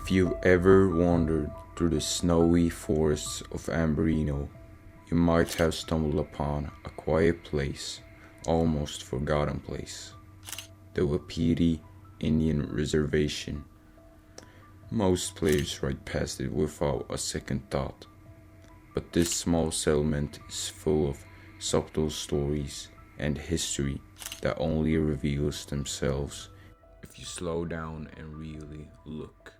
If you've ever wandered through the snowy forests of Ambrino, you might have stumbled upon a quiet place, almost forgotten place, the Wapiti Indian Reservation. Most players ride past it without a second thought, but this small settlement is full of subtle stories and history that only reveals themselves if you slow down and really look.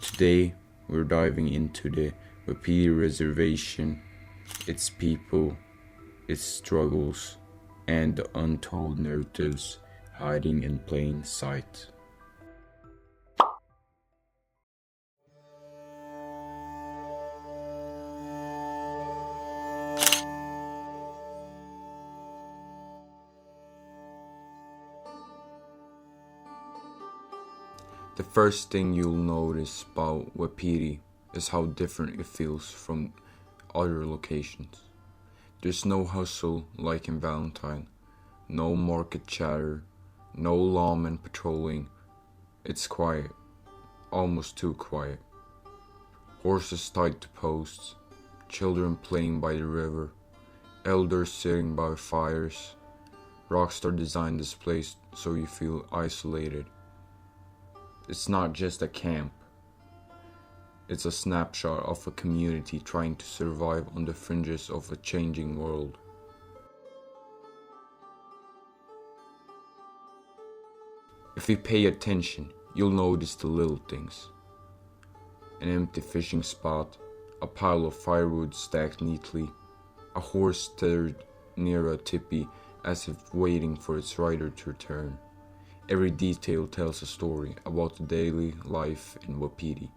Today, we're diving into the Wapiti Reservation, its people, its struggles, and the untold narratives hiding in plain sight. The first thing you'll notice about Wapiti is how different it feels from other locations. There's no hustle like in Valentine, no market chatter, no lawmen patrolling. It's quiet, almost too quiet. Horses tied to posts, children playing by the river, elders sitting by fires. Rockstar designed this place so you feel isolated. It's not just a camp. It's a snapshot of a community trying to survive on the fringes of a changing world. If you pay attention, you'll notice the little things. An empty fishing spot, a pile of firewood stacked neatly, a horse tethered near a tipi as if waiting for its rider to return. Every detail tells a story about the daily life in Wapiti.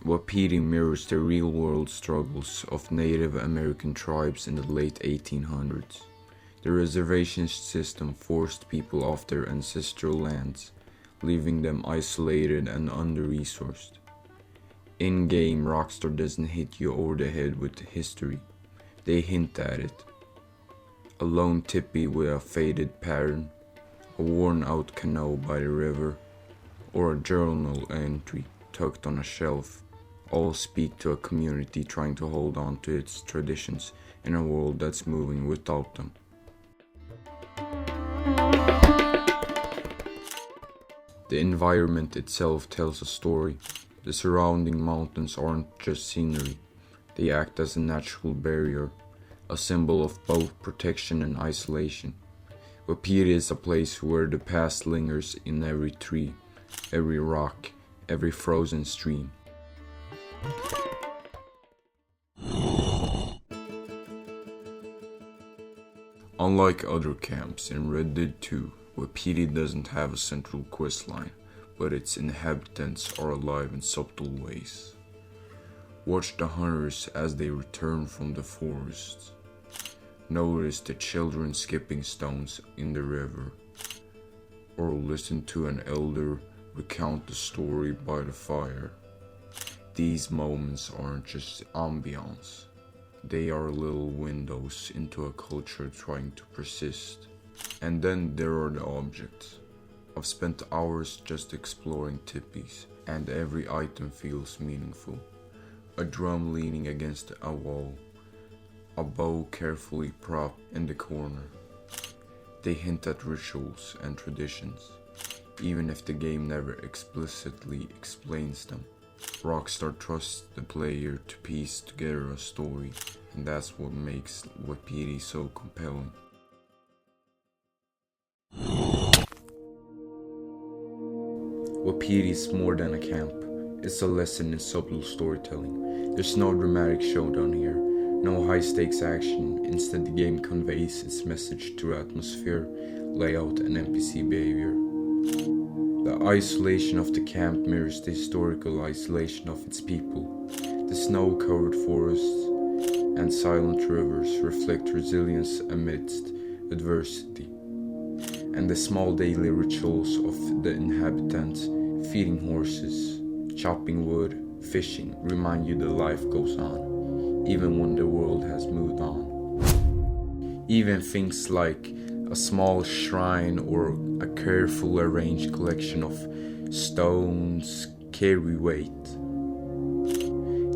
Wapiti mirrors the real-world struggles of Native American tribes in the late 1800s. The reservation system forced people off their ancestral lands, leaving them isolated and under-resourced. In-game, Rockstar doesn't hit you over the head with history, they hint at it. A lone tipi with a faded pattern, a worn-out canoe by the river, or a journal entry tucked on a shelf all speak to a community trying to hold on to its traditions in a world that's moving without them. The environment itself tells a story. The surrounding mountains aren't just scenery, they act as a natural barrier, a symbol of both protection and isolation. Wapiti is a place where the past lingers in every tree, every rock, every frozen stream. Unlike other camps in RDR2, Wapiti doesn't have a central quest line, but its inhabitants are alive in subtle ways. Watch the hunters as they return from the forests. Notice the children skipping stones in the river, or listen to an elder recount the story by the fire. These moments aren't just ambience, they are little windows into a culture trying to persist. And then there are the objects. I've spent hours just exploring tipis, and every item feels meaningful. A drum leaning against a wall, a bow carefully propped in the corner. They hint at rituals and traditions, even if the game never explicitly explains them. Rockstar trusts the player to piece together a story, and that's what makes Wapiti so compelling. Wapiti is more than a camp. It's a lesson in subtle storytelling. There's no dramatic showdown here, no high-stakes action. Instead, the game conveys its message through atmosphere, layout, and NPC behavior. The isolation of the camp mirrors the historical isolation of its people. The snow-covered forests and silent rivers reflect resilience amidst adversity. And the small daily rituals of the inhabitants, feeding horses, chopping wood, fishing, remind you that life goes on, even when the world has moved on. Even things like a small shrine or a carefully arranged collection of stones carry weight.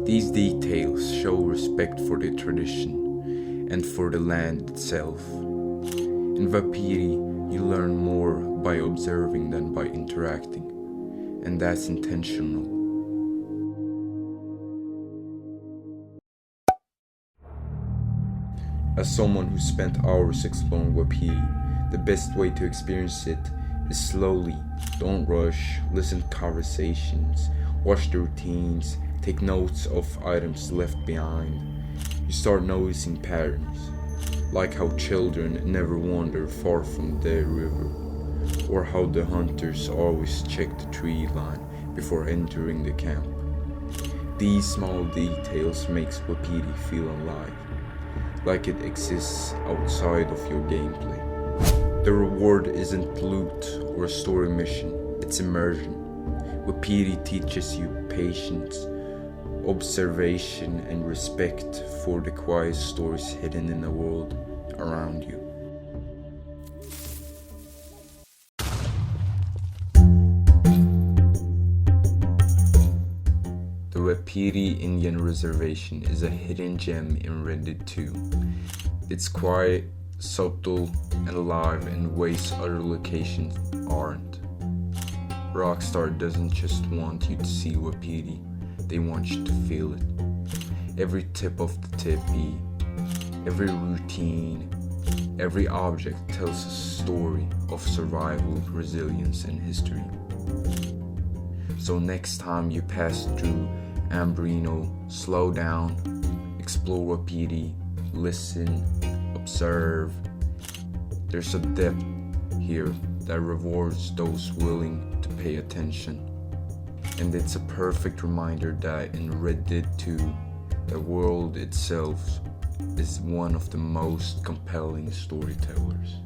These details show respect for the tradition and for the land itself. In Wapiti, you learn more by observing than by interacting, and that's intentional. As someone who spent hours exploring Wapiti, the best way to experience it is slowly. Don't rush, listen to conversations, watch the routines, take notes of items left behind. You start noticing patterns, like how children never wander far from the river, or how the hunters always check the tree line before entering the camp. These small details makes Wapiti feel alive, like it exists outside of your gameplay. The reward isn't loot or a story mission, it's immersion. Wapiti teaches you patience, observation, and respect for the quiet stories hidden in the world around you. The Wapiti Indian Reservation is a hidden gem in Red Dead 2. It's quiet, subtle, and alive in ways other locations aren't. Rockstar doesn't just want you to see Wapiti, they want you to feel it. Every tip of the tipi, every routine, every object tells a story of survival, resilience, and history. So next time you pass through Ambrino, slow down, explore Wapiti, listen, observe. There's a depth here that rewards those willing to pay attention. And it's a perfect reminder that in Red Dead 2, the world itself is one of the most compelling storytellers.